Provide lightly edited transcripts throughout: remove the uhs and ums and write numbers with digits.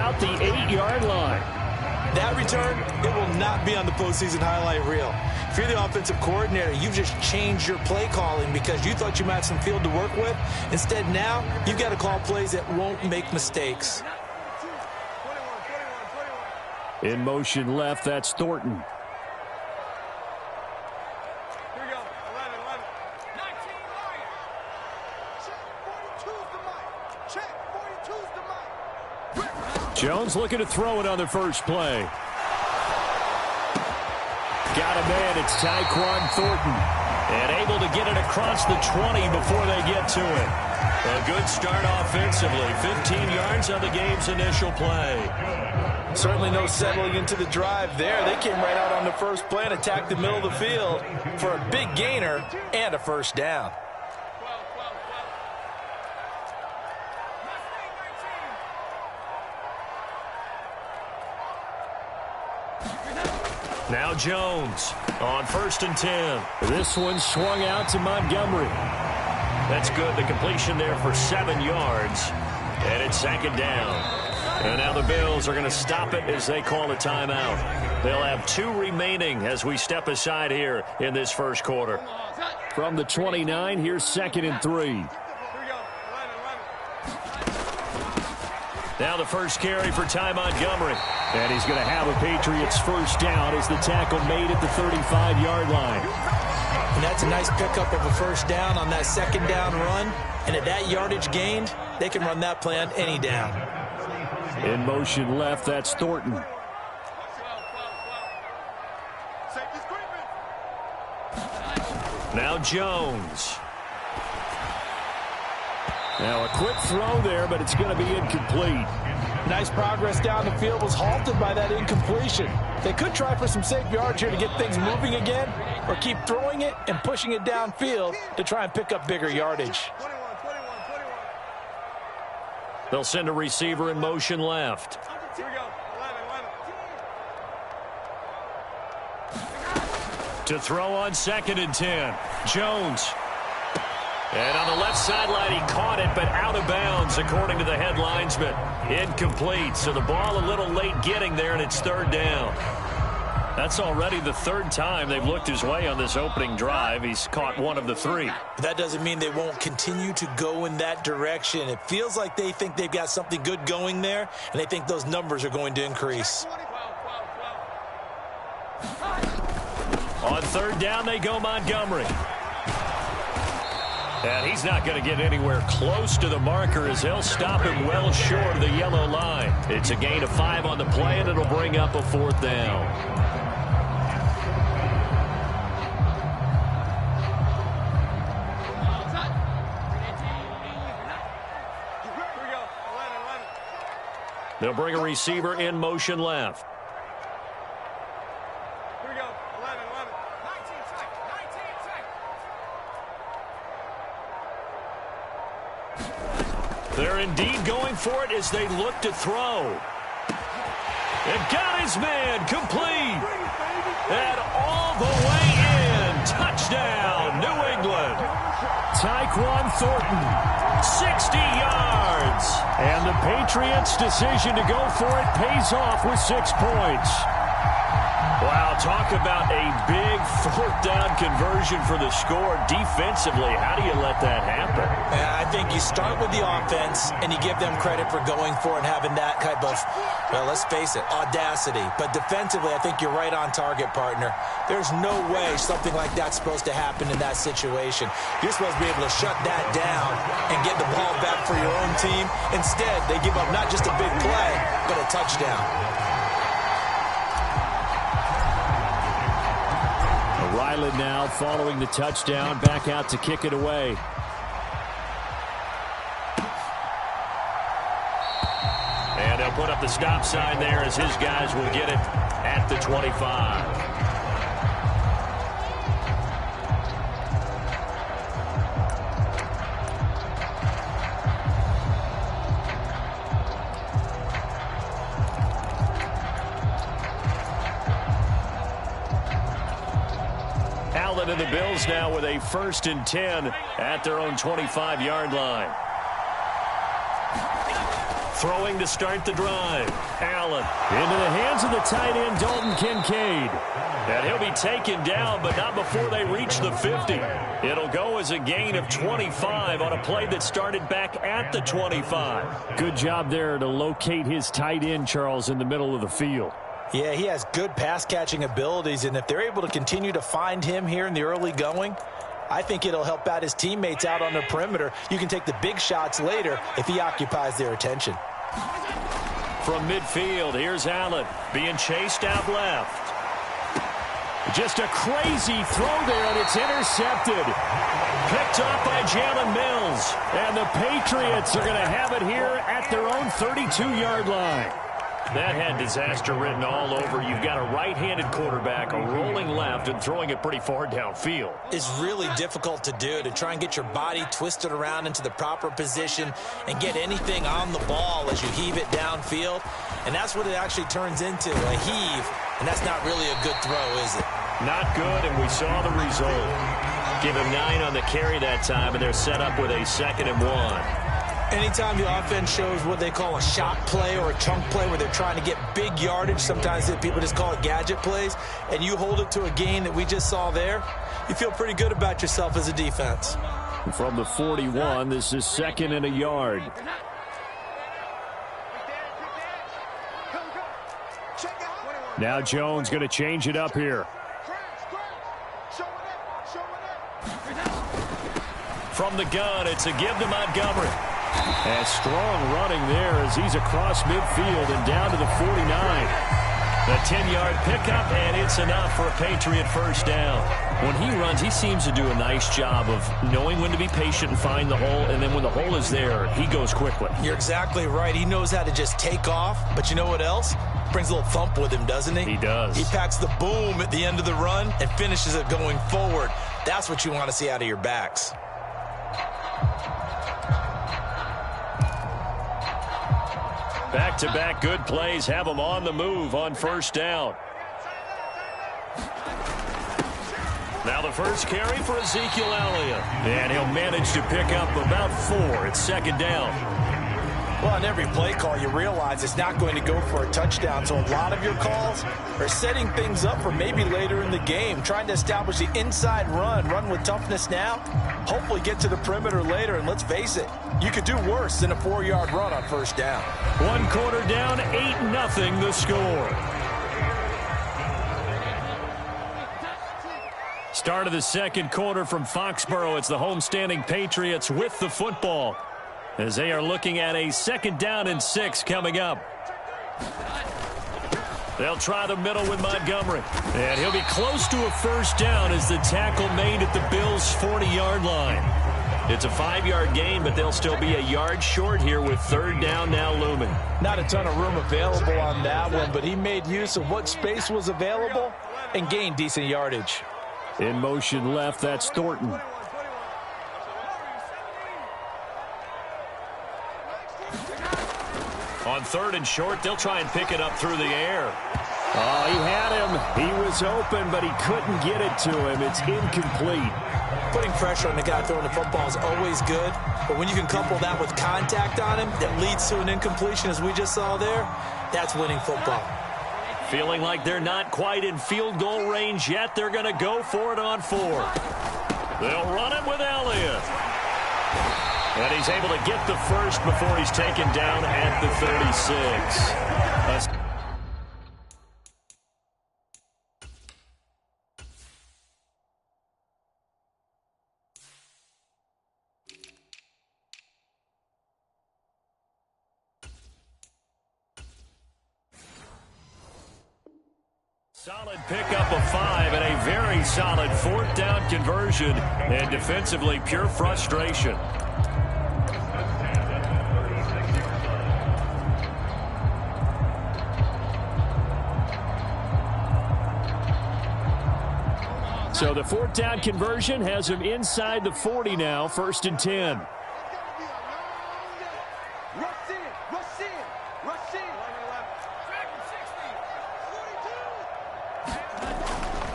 about the 8-yard line. That return, it will not be on the postseason highlight reel. If you're the offensive coordinator, you've just changed your play calling because you thought you might have some field to work with. Instead, now, you've got to call plays that won't make mistakes. In motion left, that's Thornton. Jones looking to throw it on the first play. Got a man, it's Tyquan Thornton. And able to get it across the 20 before they get to it. A good start offensively. 15 yards on the game's initial play. Certainly no settling into the drive there. They came right out on the first play and attacked the middle of the field for a big gainer and a first down. Now Jones on 1st and 10. This one swung out to Montgomery. That's good. The completion there for 7 yards. And it's 2nd down. And now the Bills are going to stop it as they call a timeout. They'll have 2 remaining as we step aside here in this first quarter. From the 29, here's 2nd and 3. Now the first carry for Ty Montgomery. And he's going to have a Patriots first down as the tackle made at the 35-yard line. And that's a nice pickup of a first down on that 2nd down run. And at that yardage gained, they can run that play on any down. In motion left, that's Thornton. Now Jones. Now a quick throw there, but it's going to be incomplete. Nice progress down the field was halted by that incompletion. They could try for some safe yards here to get things moving again, or keep throwing it and pushing it downfield to try and pick up bigger yardage. They'll send a receiver in motion left. To throw on 2nd and 10. Jones. And on the left sideline, he caught it, but out of bounds, according to the head linesman. Incomplete, so the ball a little late getting there, and it's 3rd down. That's already the 3rd time they've looked his way on this opening drive. He's caught 1 of the 3. That doesn't mean they won't continue to go in that direction. It feels like they think they've got something good going there, and they think those numbers are going to increase. On 3rd down, they go Montgomery. And he's not going to get anywhere close to the marker as they'll stop him well short of the yellow line. It's a gain of 5 on the play, and it'll bring up a 4th down. They'll bring a receiver in motion left. They're indeed going for it as they look to throw. And got his man complete. And all the way in. Touchdown, New England. Tyquan Thornton, 60 yards. And the Patriots' decision to go for it pays off with 6 points. Wow, talk about a big 4th down conversion for the score. Defensively, how do you let that happen? I think you start with the offense and you give them credit for going for it and having that type of, well, let's face it, audacity. But defensively, I think you're right on target, partner. There's no way something like that's supposed to happen in that situation. You're supposed to be able to shut that down and get the ball back for your own team. Instead, they give up not just a big play, but a touchdown. Ryland now following the touchdown, back out to kick it away. And they'll put up the stop sign there as his guys will get it at the 25. And the Bills now with a 1st and 10 at their own 25-yard line. Throwing to start the drive. Allen into the hands of the tight end, Dalton Kincaid. And he'll be taken down, but not before they reach the 50. It'll go as a gain of 25 on a play that started back at the 25. Good job there to locate his tight end, Charles, in the middle of the field. Yeah, he has good pass-catching abilities, and if they're able to continue to find him here in the early going, I think it'll help out his teammates out on the perimeter. You can take the big shots later if he occupies their attention. From midfield, here's Allen being chased out left. Just a crazy throw there, and it's intercepted. Picked off by Jalen Mills. And the Patriots are going to have it here at their own 32-yard line. That had disaster written all over. You've got a right-handed quarterback, a rolling left, and throwing it pretty far downfield. It's really difficult to do, to try and get your body twisted around into the proper position and get anything on the ball as you heave it downfield. And that's what it actually turns into, a heave. And that's not really a good throw, is it? Not good, and we saw the result. Give him 9 on the carry that time, and they're set up with a 2nd and 1. Anytime the offense shows what they call a shot play or a chunk play where they're trying to get big yardage, sometimes people just call it gadget plays, and you hold it to a gain that we just saw there, you feel pretty good about yourself as a defense. From the 41, this is 2nd and a yard. Now Jones going to change it up here. From the gun, it's a give to Montgomery. And strong running there as he's across midfield and down to the 49. The 10-yard pickup, and it's enough for a Patriot first down. When he runs, he seems to do a nice job of knowing when to be patient and find the hole, and then when the hole is there, he goes quickly. You're exactly right. He knows how to just take off, but you know what else? Brings a little thump with him, doesn't he? He does. He packs the boom at the end of the run and finishes it going forward. That's what you want to see out of your backs. Back-to-back good plays have them on the move on first down. Now the first carry for Ezekiel Elliott. And he'll manage to pick up about 4. It's 2nd down. Well, on every play call, you realize it's not going to go for a touchdown. So a lot of your calls are setting things up for maybe later in the game, trying to establish the inside run with toughness now, hopefully get to the perimeter later. And let's face it, you could do worse than a 4-yard run on first down. 1 quarter down, 8-0 the score. Start of the 2nd quarter from Foxborough. It's the homestanding Patriots with the football, as they are looking at a 2nd down and 6 coming up. They'll try the middle with Montgomery. And he'll be close to a first down as the tackle made at the Bills' 40-yard line. It's a 5-yard gain, but they'll still be a yard short here with 3rd down now looming. Not a ton of room available on that one, but he made use of what space was available and gained decent yardage. In motion left, that's Thornton. On 3rd and short, they'll try and pick it up through the air. Oh, he had him. He was open, but he couldn't get it to him. It's incomplete. Putting pressure on the guy throwing the football is always good, but when you can couple that with contact on him that leads to an incompletion, as we just saw there, that's winning football. Feeling like they're not quite in field goal range yet, they're going to go for it on 4. They'll run it with Elliott. And he's able to get the first before he's taken down at the 36. Solid pickup of 5 and a very solid 4th down conversion, and defensively pure frustration. So the 4th down conversion has him inside the 40 now, 1st and 10.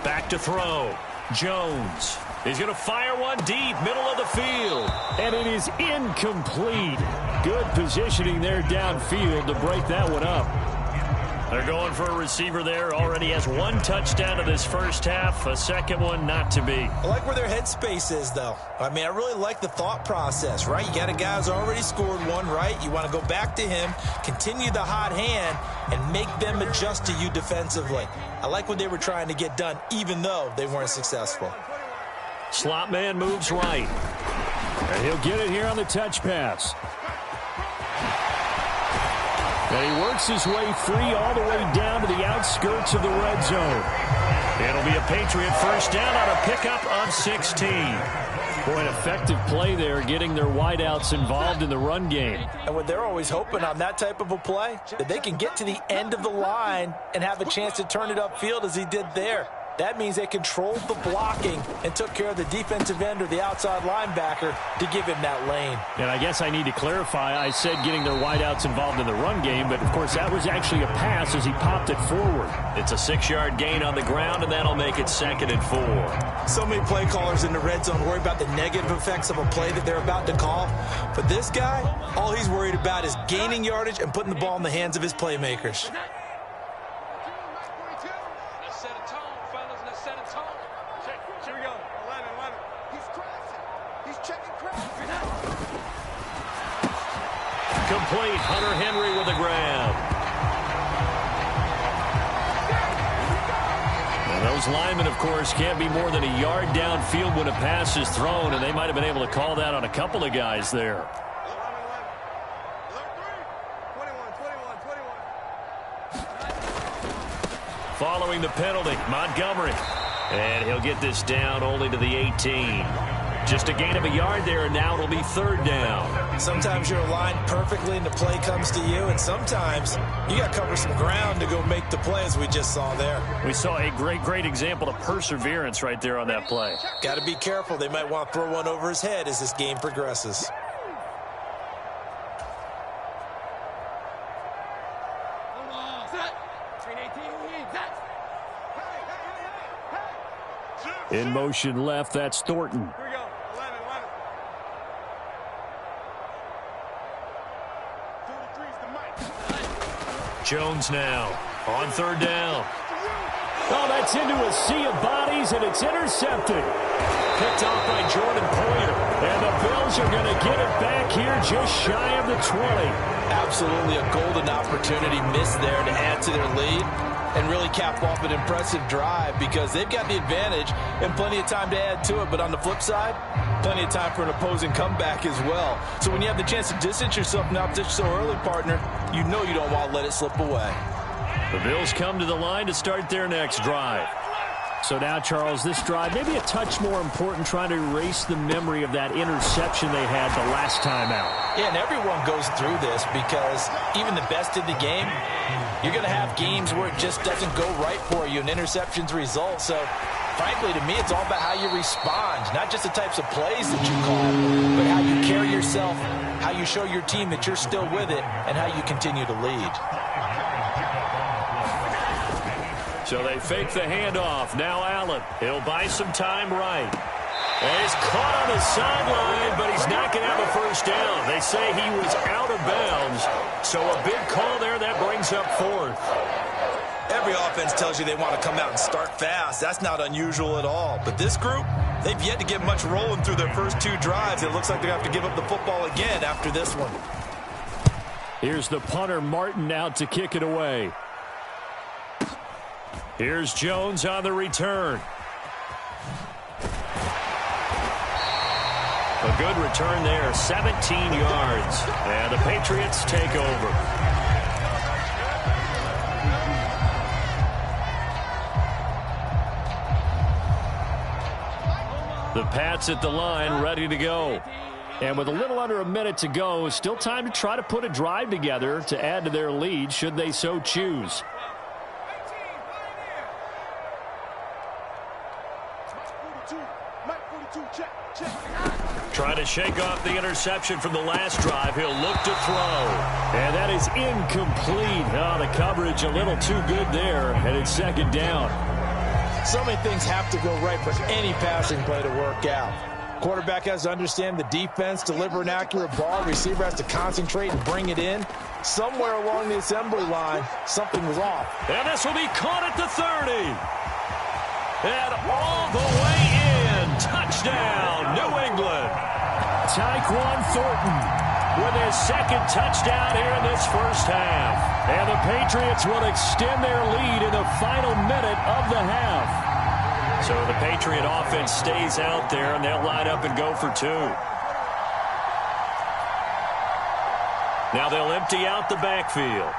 Back to throw. Jones. He's going to fire one deep, middle of the field. And it is incomplete. Good positioning there downfield to break that one up. They're going for a receiver there. Already has one touchdown in this first half. A second one not to be. I like where their headspace is, though. I mean, I really like the thought process, right? You got a guy who's already scored one, right? You want to go back to him, continue the hot hand, and make them adjust to you defensively. I like what they were trying to get done, even though they weren't successful. Slot man moves right. And he'll get it here on the touch pass. And he works his way free all the way down to the outskirts of the red zone. It'll be a Patriot first down on a pickup of 16. Boy, an effective play there, getting their wideouts involved in the run game. And what they're always hoping on that type of a play, that they can get to the end of the line and have a chance to turn it upfield as he did there. That means they controlled the blocking and took care of the defensive end or the outside linebacker to give him that lane. And I guess I need to clarify, I said getting their wideouts involved in the run game, but of course that was actually a pass as he popped it forward. It's a 6-yard gain on the ground, and that'll make it 2nd and 4. So many play callers in the red zone worry about the negative effects of a play that they're about to call. But this guy, all he's worried about is gaining yardage and putting the ball in the hands of his playmakers. Complete. Hunter Henry with a grab. And those linemen, of course, can't be more than a yard downfield when a pass is thrown, and they might have been able to call that on a couple of guys there. Following the penalty, Montgomery. And he'll get this down only to the 18. Just a gain of a yard there, and now it'll be 3rd down. Sometimes you're aligned perfectly and the play comes to you, and sometimes you got to cover some ground to go make the play, as we just saw there. We saw a great example of perseverance right there on that play. Got to be careful. They might want to throw one over his head as this game progresses. In motion left, that's Thornton. Jones now on 3rd down. Oh, that's into a sea of bodies, and it's intercepted. Picked off by Jordan Poyer. And the Bills are going to get it back here just shy of the 20. Absolutely a golden opportunity missed there to add to their lead and really cap off an impressive drive, because they've got the advantage and plenty of time to add to it. But on the flip side, plenty of time for an opposing comeback as well. So when you have the chance to distance yourself from the opposition so early, partner, you know you don't want to let it slip away. The Bills come to the line to start their next drive. So now, Charles, this drive maybe a touch more important, trying to erase the memory of that interception they had the last time out. Yeah, and everyone goes through this, because even the best in the game, you're going to have games where it just doesn't go right for you and interceptions result. So, frankly, to me, it's all about how you respond, not just the types of plays that you call, but how you carry yourself, how you show your team that you're still with it, and how you continue to lead. So they fake the handoff. Now Allen. He'll buy some time right. And he's caught on the sideline, but he's not going to have a first down. They say he was out of bounds. So a big call there that brings up 4th. Every offense tells you they want to come out and start fast. That's not unusual at all. But this group, they've yet to get much rolling through their first 2 drives. It looks like they have to give up the football again after this one. Here's the punter, Martin, out to kick it away. Here's Jones on the return. A good return there, 17 yards. And the Patriots take over. The Pats at the line, ready to go. And with a little under a minute to go, still time to try to put a drive together to add to their lead, should they so choose. Trying to shake off the interception from the last drive. He'll look to throw. And that is incomplete. Oh, the coverage a little too good there, and it's 2nd down. So many things have to go right for any passing play to work out. Quarterback has to understand the defense, deliver an accurate ball. Receiver has to concentrate and bring it in. Somewhere along the assembly line, something was off. And this will be caught at the 30. And all the way in. Touchdown, New England. Tyquan Thornton with his second touchdown here in this first half. And the Patriots will extend their lead in the final minute of the half. So the Patriot offense stays out there, and they'll line up and go for two. Now they'll empty out the backfield.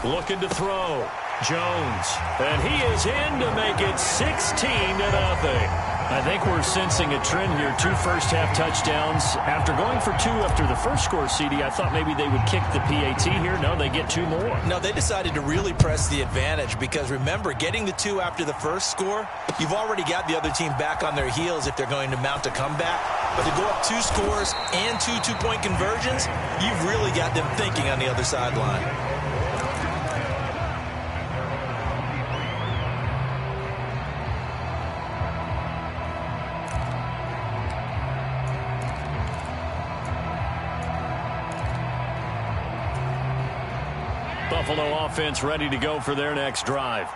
Looking to throw. Jones. And he is in to make it 16-0. I think we're sensing a trend here. 2 first-half touchdowns. After going for 2 after the first score, CD, I thought maybe they would kick the PAT here. No, they get 2 more. No, they decided to really press the advantage because, remember, getting the 2 after the first score, you've already got the other team back on their heels if they're going to mount a comeback. But to go up 2 scores and 2 two-point conversions, you've really got them thinking on the other sideline. Buffalo offense ready to go for their next drive.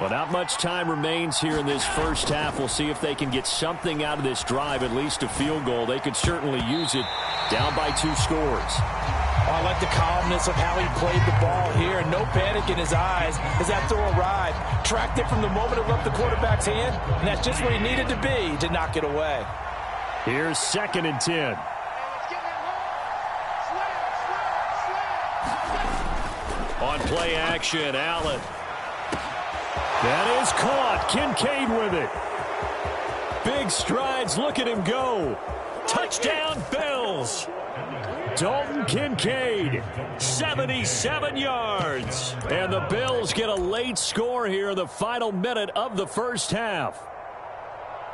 Well, not much time remains here in this first half. We'll see if they can get something out of this drive, at least a field goal. They could certainly use it down by 2 scores. I like the calmness of how he played the ball here. No panic in his eyes as that throw arrived. Tracked it from the moment it left the quarterback's hand, and that's just where he needed to be to knock it away. Here's 2nd and 10. On play action, Allen. That is caught. Kincaid with it. Big strides. Look at him go. Touchdown, Bills. Dalton Kincaid, 77 yards. And the Bills get a late score here in the final minute of the first half.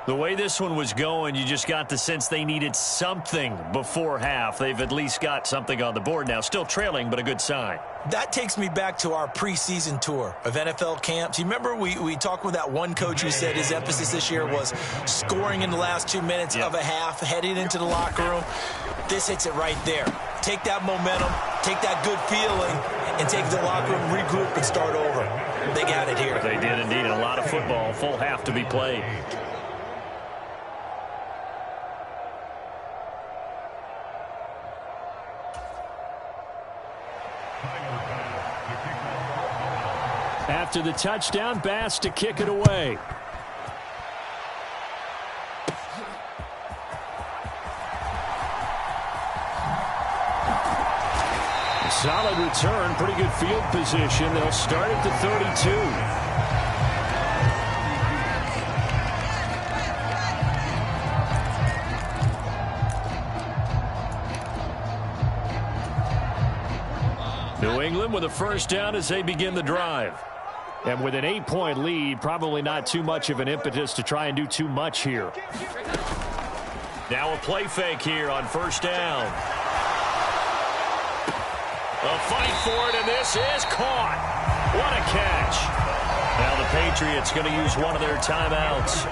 The way this one was going, you just got the sense they needed something before half. They've at least got something on the board now. Still trailing, but a good sign. That takes me back to our preseason tour of NFL camps. You remember we talked with that one coach who said his emphasis this year was scoring in the last 2 minutes of a half, heading into the locker room. This hits it right there. Take that momentum, take that good feeling, and take the locker room, regroup, and start over. They got it here. They did indeed. A lot of football, full half to be played. After the touchdown, Bass to kick it away. Solid return, pretty good field position. They'll start at the 32. New England with a first down as they begin the drive. And with an 8-point lead, probably not too much of an impetus to try and do too much here. Now a play fake here on first down. A fight for it, and this is caught. What a catch. Now the Patriots going to use one of their timeouts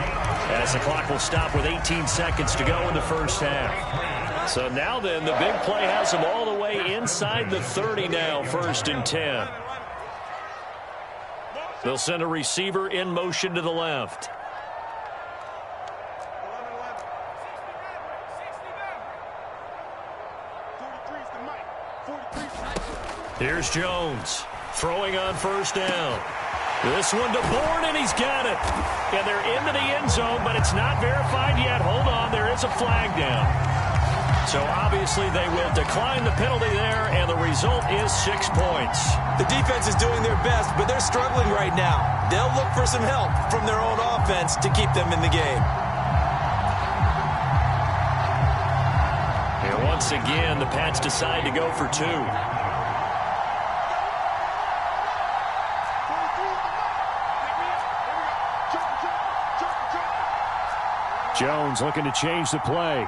as the clock will stop with 18 seconds to go in the first half. So now then, the big play has them all the way inside the 30 now, 1st and 10. They'll send a receiver in motion to the left. Here's Jones throwing on first down. This one to Bourne, and he's got it. And they're into the end zone, but it's not verified yet. Hold on, there is a flag down. So obviously they will decline the penalty there, and the result is 6 points. The defense is doing their best, but they're struggling right now. They'll look for some help from their own offense to keep them in the game. And once again, the Pats decide to go for 2. Jones looking to change the play.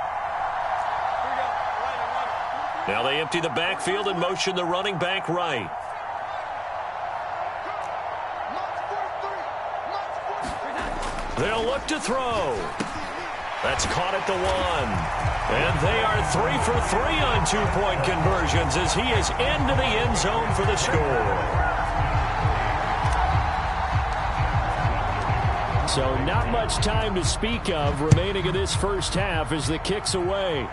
Now they empty the backfield and motion the running back right. They'll look to throw. That's caught at the 1. And they are 3 for 3 on two-point conversions as he is into the end zone for the score. So not much time to speak of remaining in this first half as the kick's away.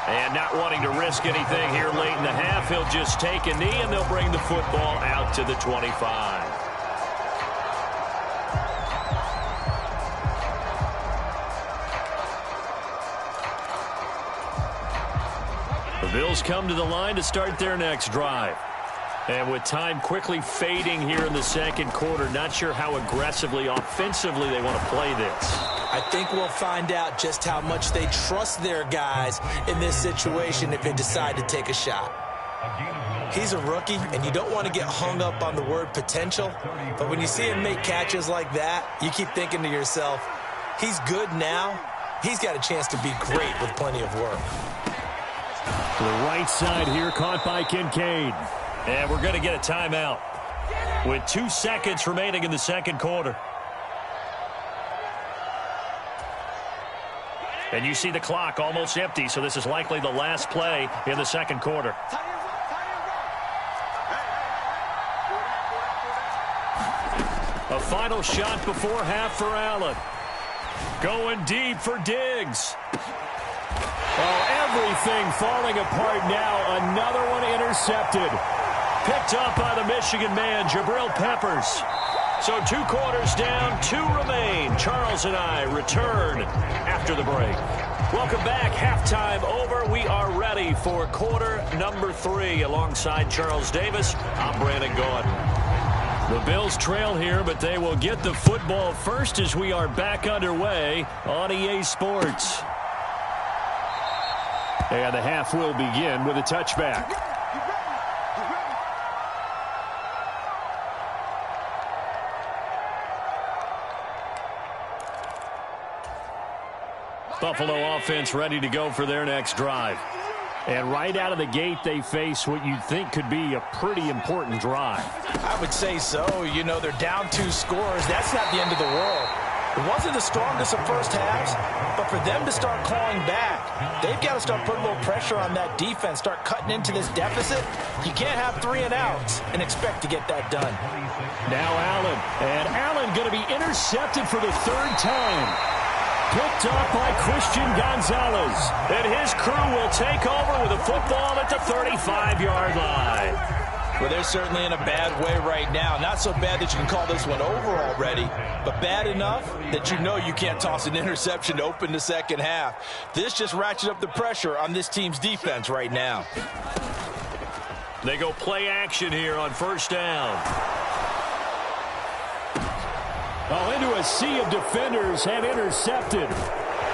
And not wanting to risk anything here late in the half, he'll just take a knee and they'll bring the football out to the 25. The Bills come to the line to start their next drive. And with time quickly fading here in the second quarter, not sure how aggressively, offensively they want to play this. I think we'll find out just how much they trust their guys in this situation if they decide to take a shot. He's a rookie, and you don't want to get hung up on the word potential. But when you see him make catches like that, you keep thinking to yourself, he's good now. He's got a chance to be great with plenty of work. To the right side here, caught by Kincaid. And we're going to get a timeout with 2 seconds remaining in the second quarter. And you see the clock almost empty, so this is likely the last play in the second quarter. A final shot before half for Allen. Going deep for Diggs. Oh, everything falling apart now. Another one intercepted. Picked up by the Michigan man, Jabril Peppers. So 2 quarters down, 2 remain. Charles and I return after the break. Welcome back. Halftime over. We are ready for quarter number 3. Alongside Charles Davis, I'm Brandon Gordon. The Bills trail here, but they will get the football first as we are back underway on EA Sports. And the half will begin with a touchback. Buffalo offense ready to go for their next drive. And right out of the gate, they face what you'd think could be a pretty important drive. I would say so. You know, they're down 2 scores. That's not the end of the world. It wasn't the strongest of first halves, but for them to start clawing back, they've got to start putting a little pressure on that defense, start cutting into this deficit. You can't have 3 and outs and expect to get that done. Now Allen. And Allen going to be intercepted for the 3rd time. Picked up by Christian Gonzalez. And his crew will take over with a football at the 35-yard line. Well, they're certainly in a bad way right now. Not so bad that you can call this one over already, but bad enough that you know you can't toss an interception to open the second half. This just ratchets up the pressure on this team's defense right now. They go play action here on first down. Oh, into a sea of defenders and intercepted.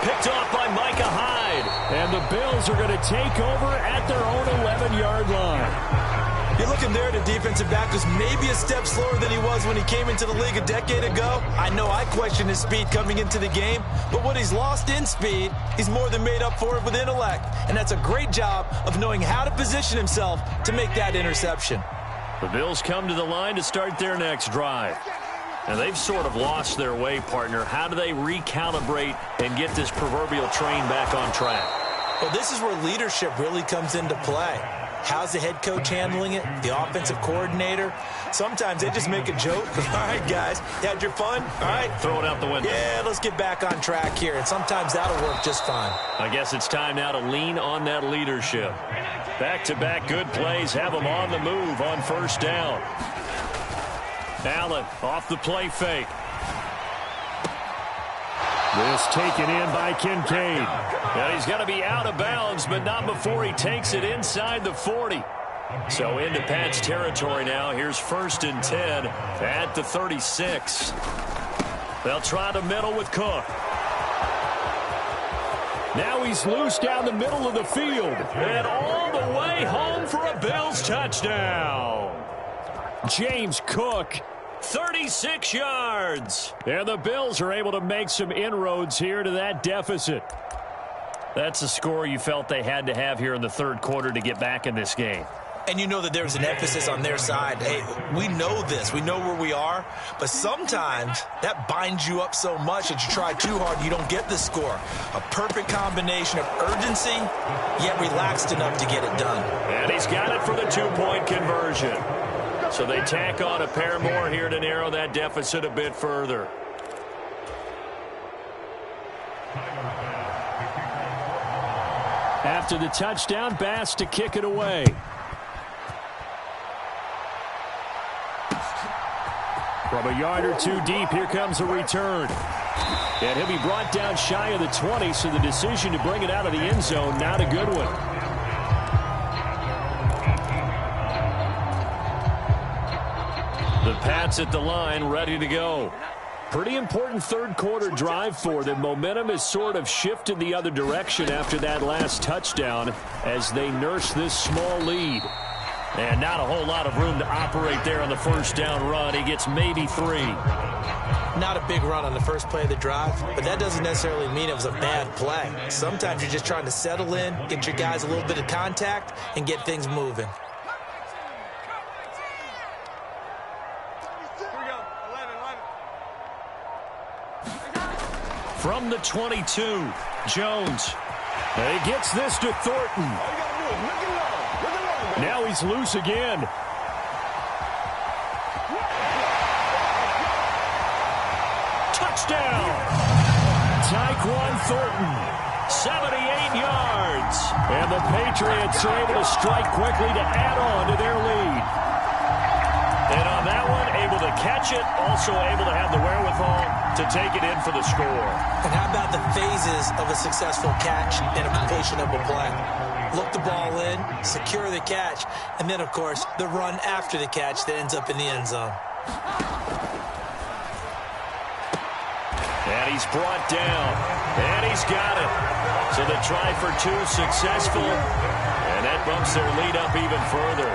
Picked off by Micah Hyde. And the Bills are going to take over at their own 11-yard line. You're looking there, the defensive back was maybe a step slower than he was when he came into the league a decade ago. I know I questioned his speed coming into the game, but what he's lost in speed, he's more than made up for it with intellect. And that's a great job of knowing how to position himself to make that interception. The Bills come to the line to start their next drive. And they've sort of lost their way, partner. How do they recalibrate and get this proverbial train back on track? Well, this is where leadership really comes into play. How's the head coach handling it? The offensive coordinator? Sometimes they just make a joke. All right, guys, you had your fun? All right. Throw it out the window. Yeah, let's get back on track here. And sometimes that'll work just fine. I guess it's time now to lean on that leadership. Back-to-back good plays have them on the move on first down. Allen off the play fake. This taken in by Kincaid. And he's got to be out of bounds, but not before he takes it inside the 40. So into Pat's territory now. Here's 1st and 10 at the 36. They'll try the middle with Cook. Now he's loose down the middle of the field. And all the way home for a Bills touchdown. James Cook. 36 yards. And the Bills are able to make some inroads here to that deficit. That's a score you felt they had to have here in the third quarter to get back in this game. And you know that there's an emphasis on their side. Hey, we know this. We know where we are. But sometimes that binds you up so much that you try too hard, you don't get the score. A perfect combination of urgency, yet relaxed enough to get it done. And he's got it for the two-point conversion. So they tack on a pair more here to narrow that deficit a bit further. After the touchdown, Bass to kick it away. From a yard or two deep, here comes a return. And he'll be brought down shy of the 20, so the decision to bring it out of the end zone, not a good one. The Pats at the line, ready to go. Pretty important third-quarter drive for them. Momentum has sort of shifted the other direction after that last touchdown as they nurse this small lead. And not a whole lot of room to operate there on the first down run. He gets maybe 3. Not a big run on the first play of the drive, but that doesn't necessarily mean it was a bad play. Sometimes you're just trying to settle in, get your guys a little bit of contact, and get things moving. From the 22, Jones. He gets this to Thornton. Now he's loose again. Touchdown! Tyquan Thornton, 78 yards. And the Patriots are able to strike quickly to add on to their lead. And on that one, able to catch it, also able to have the wherewithal to take it in for the score. And how about the phases of a successful catch and a completion of a play? Look the ball in, secure the catch, and then, of course, the run after the catch that ends up in the end zone. And he's brought down, and he's got it. So the try for 2 successful, and that bumps their lead up even further.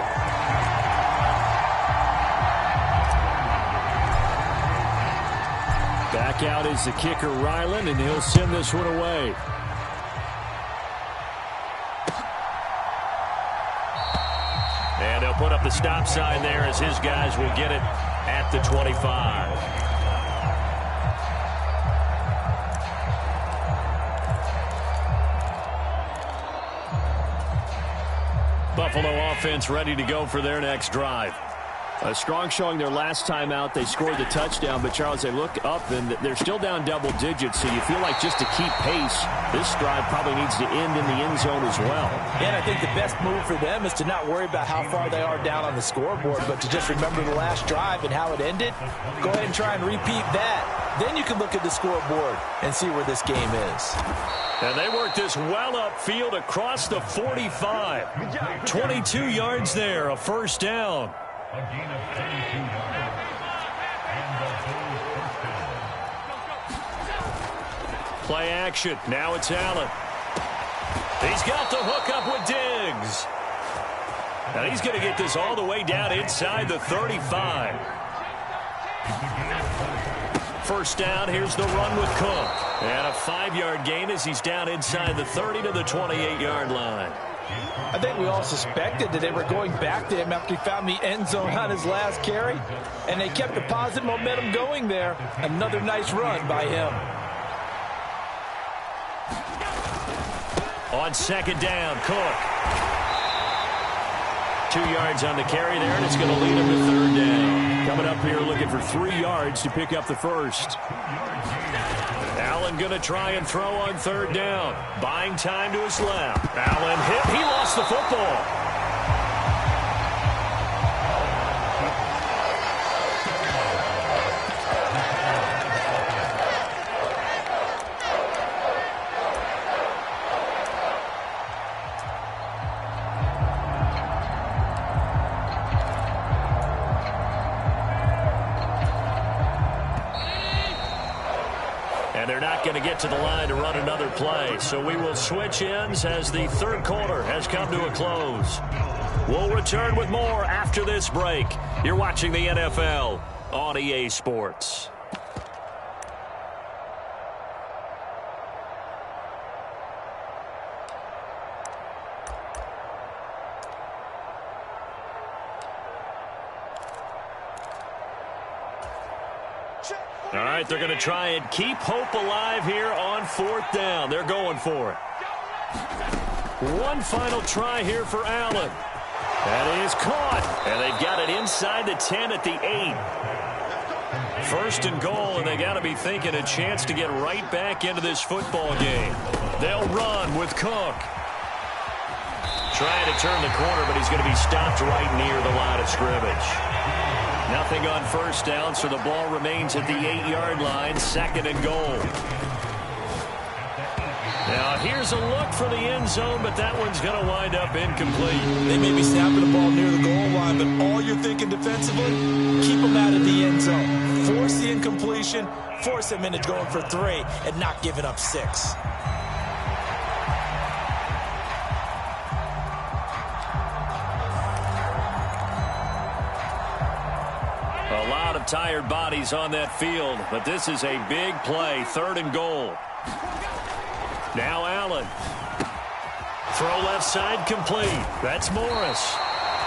Back out is the kicker, Ryland, and he'll send this one away. And they'll put up the stop sign there as his guys will get it at the 25. Buffalo offense ready to go for their next drive. A strong showing their last time out. They scored the touchdown, but, Charles, they look up, and they're still down double digits, so you feel like just to keep pace, this drive probably needs to end in the end zone as well. And I think the best move for them is to not worry about how far they are down on the scoreboard, but to just remember the last drive and how it ended. Go ahead and try and repeat that. Then you can look at the scoreboard and see where this game is. And they work this well upfield across the 45. 22 yards there, a first down. A gain of 32 yards. And the full first down. Play action. Now it's Allen. He's got the hook up with Diggs. Now he's going to get this all the way down inside the 35. First down, here's the run with Cook. And a 5-yard gain as he's down inside the 30 to the 28-yard line. I think we all suspected that they were going back to him after he found the end zone on his last carry, and they kept the positive momentum going there. Another nice run by him. On second down, Cook. 2 yards on the carry there, and it's going to lead him to third down. Coming up here looking for 3 yards to pick up the first. Allen going to try and throw on third down. Buying time to his left. Allen hit. He lost the football. And they're not going to get to the line to run another play. So we will switch ends as the third quarter has come to a close. We'll return with more after this break. You're watching the NFL on EA Sports. All right, they're going to try and keep hope alive here on 4th down. They're going for it. One final try here for Allen. That is caught. And they've got it inside the 10 at the 8. 1st and goal, and they got to be thinking a chance to get right back into this football game. They'll run with Cook. Trying to turn the corner, but he's going to be stopped right near the line of scrimmage. Nothing on 1st down, so the ball remains at the 8-yard line, 2nd and goal. Now, here's a look for the end zone, but that one's going to wind up incomplete. They may be snapping the ball near the goal line, but all you're thinking defensively, keep them out of the end zone. Force the incompletion, force them into going for 3, and not giving up 6. A lot of tired bodies on that field, but this is a big play, 3rd and goal. Now Allen. Throw left side complete. That's Morris.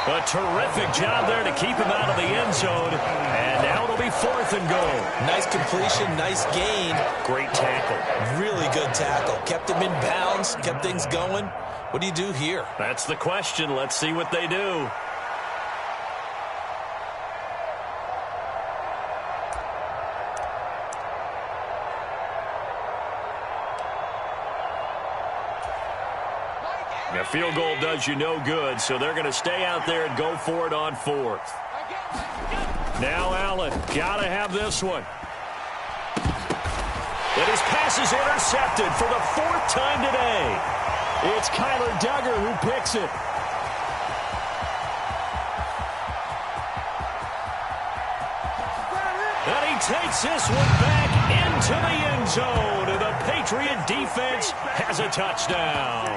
A terrific job there to keep him out of the end zone. And now it'll be 4th and goal. Nice completion, nice gain. Great tackle. Really good tackle. Kept him in bounds, kept things going. What do you do here? That's the question. Let's see what they do. A field goal does you no good, so they're going to stay out there and go for it on 4th. Now Allen, got to have this one. And his pass is intercepted for the 4th time today. It's Kyler Duggar who picks it. And he takes this one back into the end zone, and the Patriot defense has a touchdown.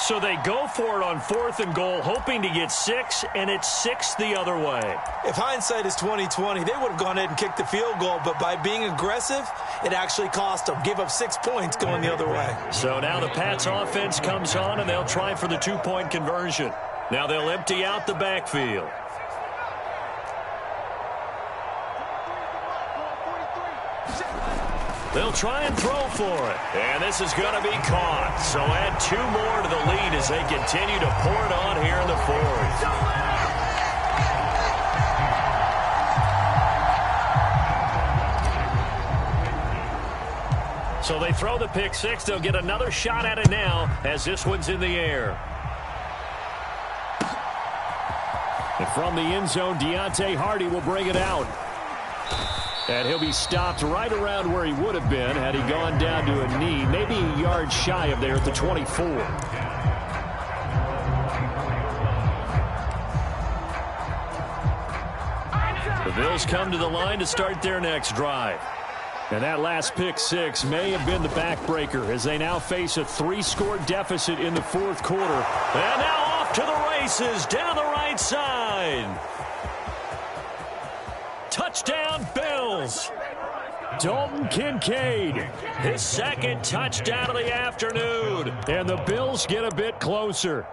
So they go for it on 4th and goal, hoping to get 6, and it's 6 the other way. If hindsight is 20/20, they would have gone ahead and kicked the field goal, but by being aggressive, it actually cost them. Give up 6 points going the other way. So now the Pats offense comes on, and they'll try for the 2-point conversion. Now they'll empty out the backfield. They'll try and throw for it. And this is going to be caught. So add 2 more to the lead as they continue to pour it on here in the 4th. So they throw the pick 6. They'll get another shot at it now as this one's in the air. And from the end zone, Deontay Hardy will bring it out. And he'll be stopped right around where he would have been had he gone down to a knee, maybe a yard shy of there at the 24. The Bills come to the line to start their next drive. And that last pick 6 may have been the backbreaker as they now face a 3-score deficit in the 4th quarter. And now off to the races down the right side. Touchdown, Bills. Dalton Kincaid, his 2nd touchdown of the afternoon. And the Bills get a bit closer.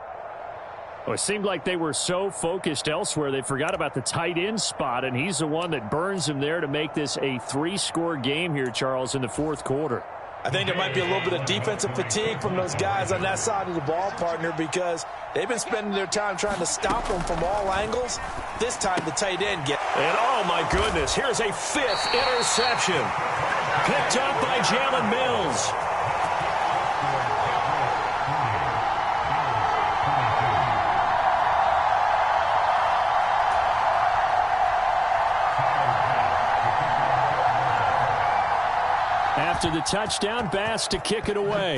Well, it seemed like they were so focused elsewhere, they forgot about the tight end spot, and he's the one that burns them there to make this a 3-score game here, Charles, in the 4th quarter. I think there might be a little bit of defensive fatigue from those guys on that side of the ball, partner, because they've been spending their time trying to stop them from all angles. This time the tight end And oh, my goodness, here's a 5th interception. Picked up by Jalen Mills. After the touchdown, Bass to kick it away.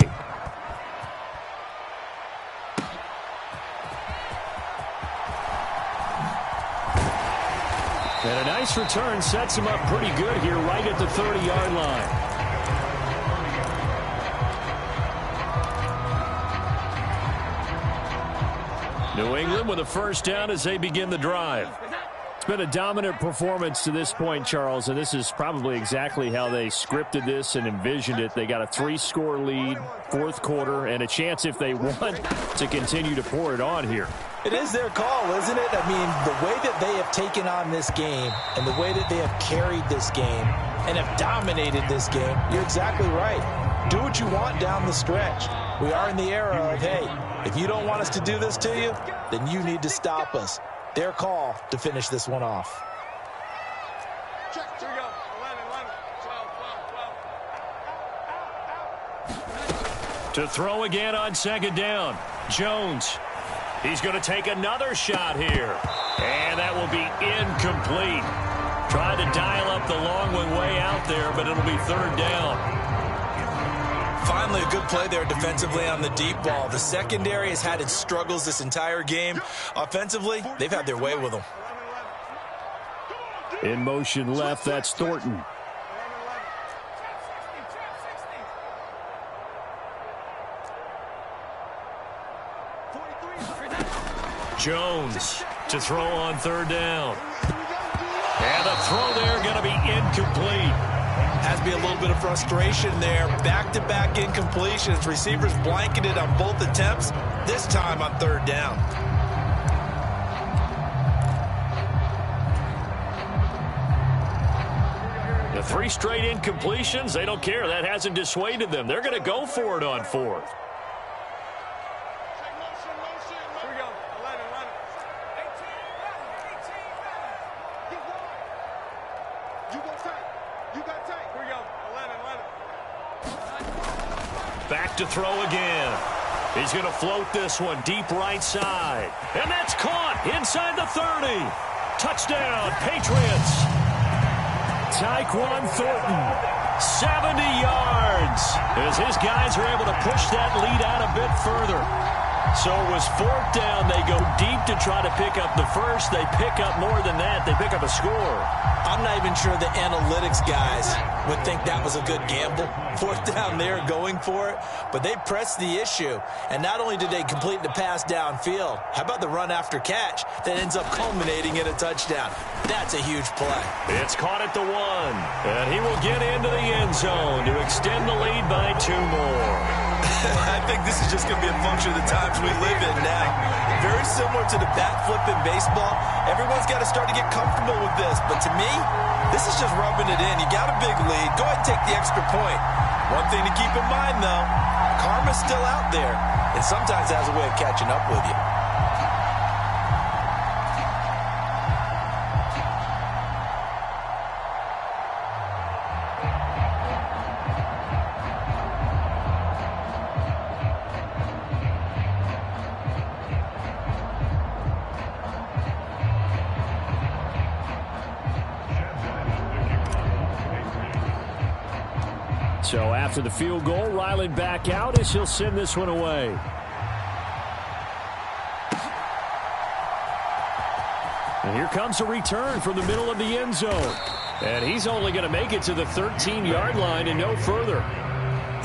And a nice return sets him up pretty good here right at the 30-yard line. New England with a 1st down as they begin the drive. been a dominant performance to this point, Charles, and this is probably exactly how they scripted this and envisioned it. They got a 3-score lead, fourth quarter, and a chance, if they want, to continue to pour it on here. It is their call, isn't it? I mean, the way that they have taken on this game and the way that they have carried this game and have dominated this game, you're exactly right. Do what you want down the stretch. We are in the era of, hey, if you don't want us to do this to you, then you need to stop us. Their call to finish this one off. Here we go. 11, 12. To throw again on second down. Jones. He's going to take another shot here. And that will be incomplete. Tried to dial up the long one way out there, but it'll be third down. Finally, a good play there defensively on the deep ball. The secondary has had its struggles this entire game. Offensively, they've had their way with them. In motion left, that's Thornton. Jones to throw on third down. And the throw there going to be incomplete. Has to be a little bit of frustration there. Back-to-back incompletions. Receivers blanketed on both attempts, this time on third down. The 3 straight incompletions, they don't care. That hasn't dissuaded them. They're going to go for it on fourth. Here we go. 11, 11. 18. You got tight. You got tight. Here we go. 11, 11. Back to throw again. He's going to float this one deep right side. And that's caught inside the 30. Touchdown, Patriots. Tyquan Thornton, 70 yards, as his guys are able to push that lead out a bit further. So it was fourth down. They go deep to try to pick up the first. They pick up more than that. They pick up a score. I'm not even sure the analytics guys would think that was a good gamble. Fourth down there going for it. But they pressed the issue. And not only did they complete the pass downfield, how about the run after catch that ends up culminating in a touchdown? That's a huge play. It's caught at the 1. And he will get into the end zone to extend the lead by 2 more. I think this is just going to be a function of the times we live in now. Very similar to the bat flip in baseball. Everyone's got to start to get comfortable with this. But to me, this is just rubbing it in. You got a big lead. Go ahead and take the extra point. One thing to keep in mind, though, karma's still out there. And sometimes it has a way of catching up with you. So after the field goal, Ryland back out as he'll send this one away. And here comes a return from the middle of the end zone. And he's only going to make it to the 13-yard line and no further.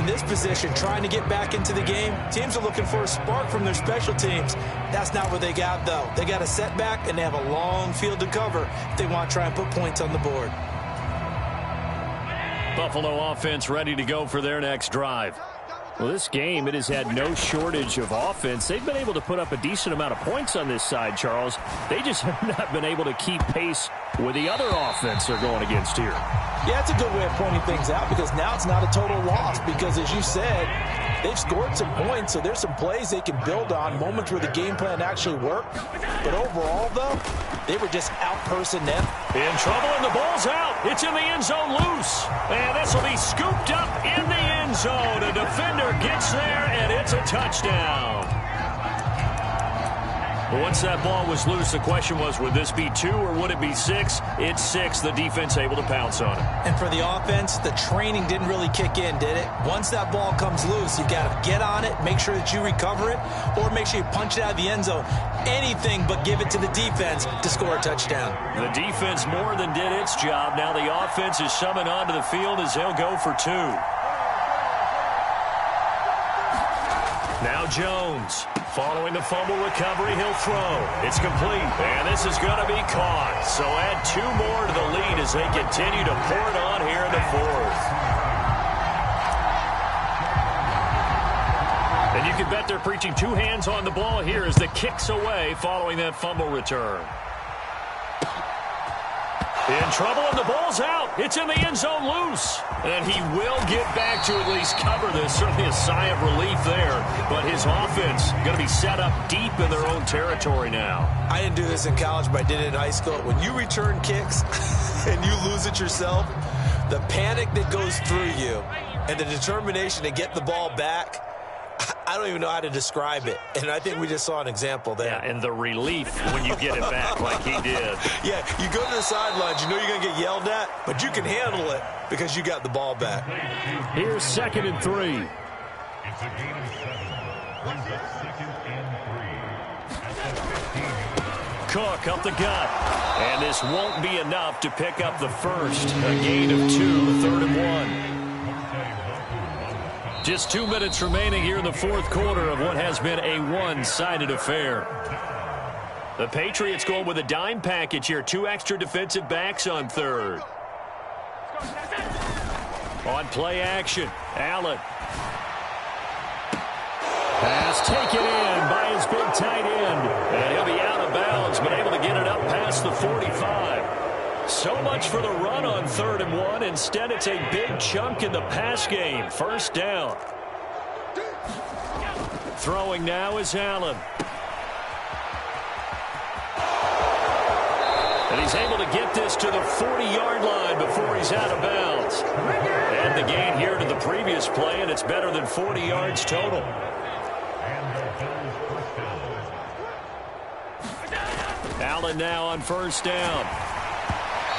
In this position, trying to get back into the game, teams are looking for a spark from their special teams. That's not what they got, though. They got a setback, and they have a long field to cover if they want to try and put points on the board. Buffalo offense ready to go for their next drive. Well, this game, it has had no shortage of offense. They've been able to put up a decent amount of points on this side, Charles. They just have not been able to keep pace with the other offense they're going against here. Yeah, it's a good way of pointing things out because now it's not a total loss because, as you said, they've scored some points, so there's some plays they can build on, moments where the game plan actually worked. But overall, though, they were just out-personnel. In trouble, and the ball's out. It's in the end zone loose. And this will be scooped up in the end zone. A defender gets there, and it's a touchdown. Once that ball was loose, the question was, would this be 2 or would it be 6? It's 6. The defense able to pounce on it. And for the offense, the training didn't really kick in, did it? Once that ball comes loose, you got to get on it, make sure that you recover it, or make sure you punch it out of the end zone. Anything but give it to the defense to score a touchdown. The defense more than did its job. Now the offense is summoned onto the field as they'll go for 2. Now Jones. Following the fumble recovery, he'll throw. It's complete. And this is going to be caught. So add 2 more to the lead as they continue to pour it on here in the fourth. And you can bet they're preaching 2 hands on the ball here as the kick's away following that fumble return. In trouble, and the ball's out. It's in the end zone loose. And he will get back to at least cover this. Certainly a sigh of relief there. But his offense going to be set up deep in their own territory now. I didn't do this in college, but I did it in high school. When you return kicks and you lose it yourself, the panic that goes through you and the determination to get the ball back, I don't even know how to describe it. And I think we just saw an example there. Yeah, and the relief when you get it back like he did. Yeah, you go to the sidelines, you know you're going to get yelled at, but you can handle it because you got the ball back. Here's 2nd and 3. It's a gain of 7. Brings up 2nd and 3. At the 15. Cook up the gut. And this won't be enough to pick up the first. A gain of 2, 3rd and 1. Just 2 minutes remaining here in the fourth quarter of what has been a one-sided affair. The Patriots going with a dime package here. 2 extra defensive backs on third. On play action, Allen. Pass taken in by his big tight end. And he'll be out of bounds, but able to get it up past the 45. So much for the run on 3rd and 1. Instead, it's a big chunk in the pass game. First down. Throwing now is Allen. And he's able to get this to the 40-yard line before he's out of bounds. And the gain here to the previous play, and it's better than 40 yards total. Allen now on first down.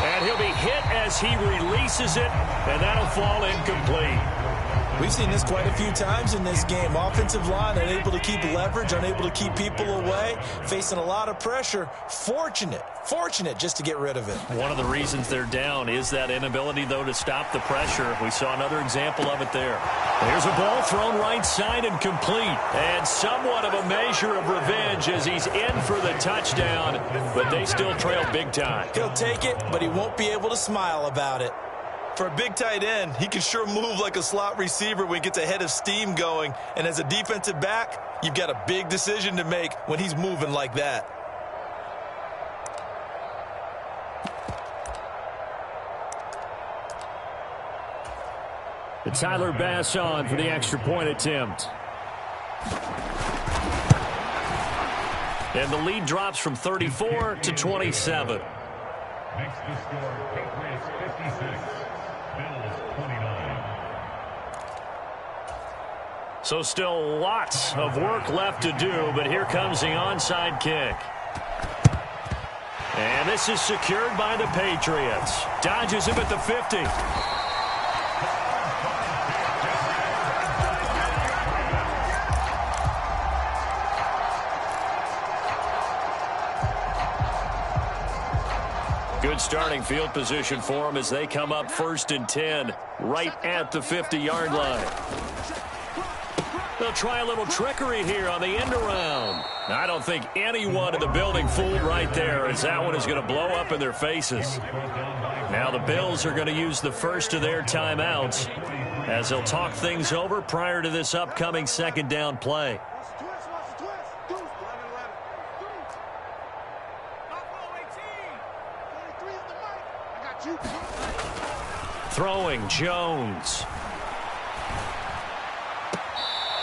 And he'll be hit as he releases it, and that'll fall incomplete. We've seen this quite a few times in this game. Offensive line unable to keep leverage, unable to keep people away, facing a lot of pressure. Fortunate just to get rid of it. One of the reasons they're down is that inability, though, to stop the pressure. We saw another example of it there. There's a ball thrown right side and complete. And somewhat of a measure of revenge as he's in for the touchdown, but they still trail big time. He'll take it, but he won't be able to smile about it. For a big tight end, he can sure move like a slot receiver when he gets a head of steam going. And as a defensive back, you've got a big decision to make when he's moving like that. It's Tyler Bass on for the extra point attempt. And the lead drops from 34 to 27. Next to score, Patriots 56, Bills 29. So still lots of work left to do, but here comes the onside kick. And this is secured by the Patriots. Dodges him at the 50. Good starting field position for them as they come up 1st and 10, right at the 50-yard line. They'll try a little trickery here on the end around. I don't think anyone in the building fooled right there, as that one is going to blow up in their faces. Now the Bills are going to use the first of their timeouts as they'll talk things over prior to this upcoming 2nd down play. Throwing, Jones.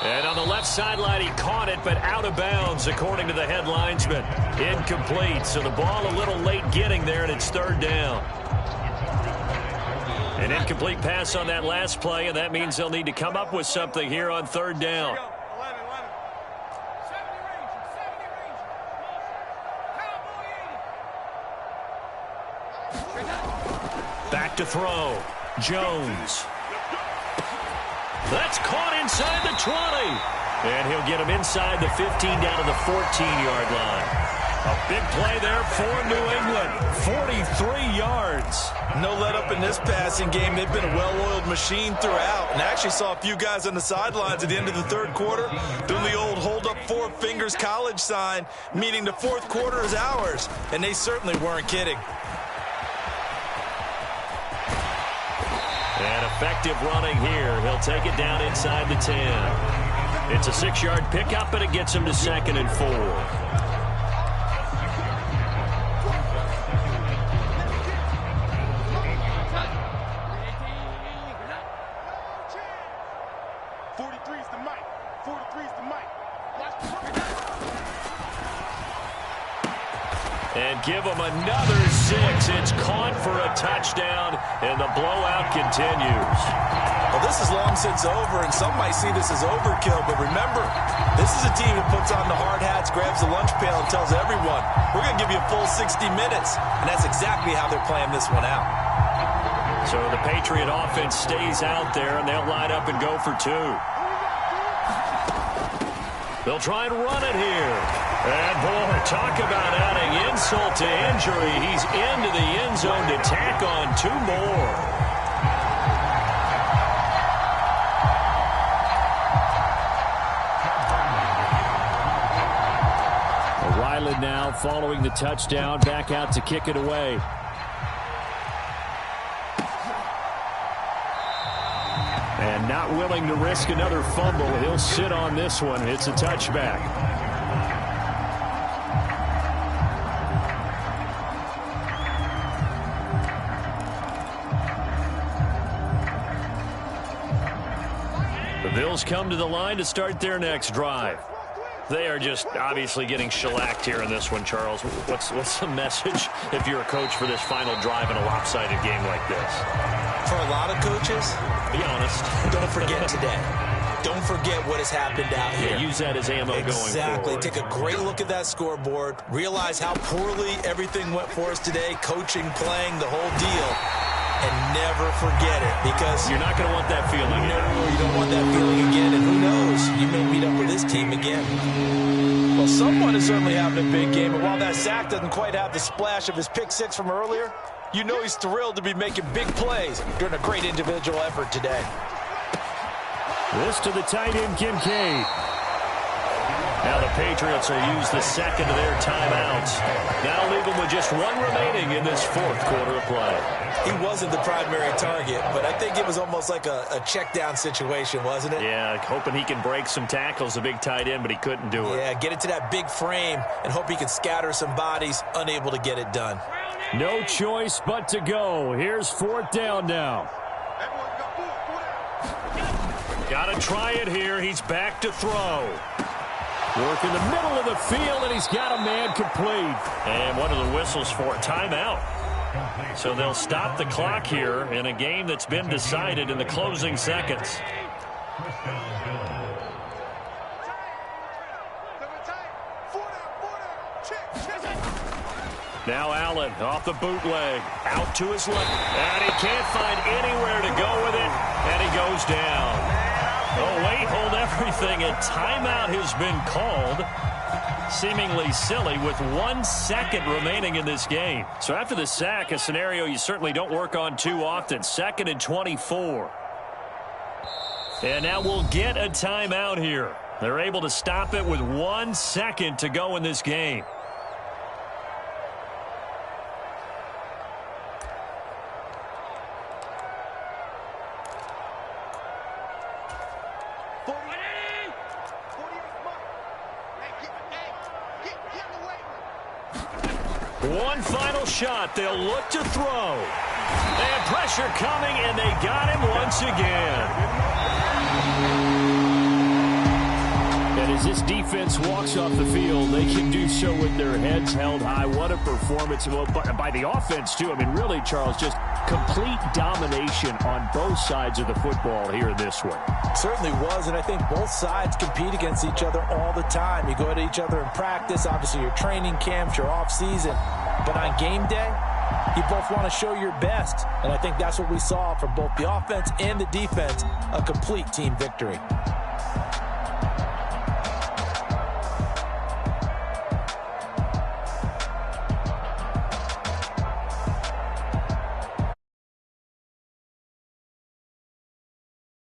And on the left sideline, he caught it, but out of bounds, according to the head linesman. Incomplete, so the ball a little late getting there, and it's 3rd down. An incomplete pass on that last play, and that means they'll need to come up with something here on 3rd down. Back to throw. Jones. That's caught inside the 20. And he'll get him inside the 15 down to the 14-yard line. A big play there for New England. 43 yards. No let up in this passing game. They've been a well-oiled machine throughout. And I actually saw a few guys on the sidelines at the end of the third quarter doing the old hold up 4 fingers college sign, meaning the fourth quarter is ours. And they certainly weren't kidding. And effective running here. He'll take it down inside the 10. It's a 6-yard pickup, and it gets him to 2nd and 4. 43's the mic. 43's the mic. And give him another 6. It's caught for a touchdown, and the blowout continues. Well, this is long since over, and some might see this as overkill, but remember, this is a team that puts on the hard hats, grabs the lunch pail, and tells everyone, we're going to give you a full 60 minutes, and that's exactly how they're playing this one out. So the Patriot offense stays out there, and they'll line up and go for 2. They'll try and run it here. And, boy, talk about adding insult to injury. He's into the end zone to tack on 2 more. Ryland now following the touchdown, back out to kick it away. And not willing to risk another fumble. He'll sit on this one. It's a touchback. The Bills come to the line to start their next drive. They are just obviously getting shellacked here in this one, Charles. What's the message if you're a coach for this final drive in a lopsided game like this? For a lot of coaches, be honest, don't forget today. Don't forget what has happened out here. Yeah, use that as ammo going forward. Exactly. Take a great look at that scoreboard. Realize how poorly everything went for us today. Coaching, playing, the whole deal. And never forget it, because you're not going to want that feeling. No, you don't want that feeling again. And who knows? You may meet up with this team again. Well, someone is certainly having a big game. And while that sack doesn't quite have the splash of his pick 6 from earlier, you know he's thrilled to be making big plays during a great individual effort today. This to the tight end, Kincaid. Now the Patriots will use the second of their timeouts. That'll leave them with just 1 remaining in this fourth quarter of play. He wasn't the primary target, but I think it was almost like a check down situation, wasn't it? Yeah, hoping he can break some tackles, a big tight end, but he couldn't do it. Yeah, get it to that big frame and hope he can scatter some bodies, unable to get it done. No choice but to go. Here's 4th down now. Got to try it here. He's back to throw. Work in the middle of the field, and he's got a man complete. And what are the whistles for? Timeout. So they'll stop the clock here in a game that's been decided in the closing seconds. Now Allen off the bootleg, out to his left, and he can't find anywhere to go with it, and he goes down. Oh, wait, hold everything. A timeout has been called. Seemingly silly with 1 second remaining in this game. So after the sack, a scenario you certainly don't work on too often. 2nd and 24. And now we'll get a timeout here. They're able to stop it with 1 second to go in this game. One final shot. They'll look to throw. And pressure coming, and they got him once again. And as this defense walks off the field, they can do so with their heads held high. What a performance. Well, by the offense, too. I mean, really, Charles, just complete domination on both sides of the football here in this one. Certainly was, and I think both sides compete against each other all the time. You go at each other in practice, obviously your training camps, your off-season. But on game day, you both want to show your best. And I think that's what we saw from both the offense and the defense, a complete team victory.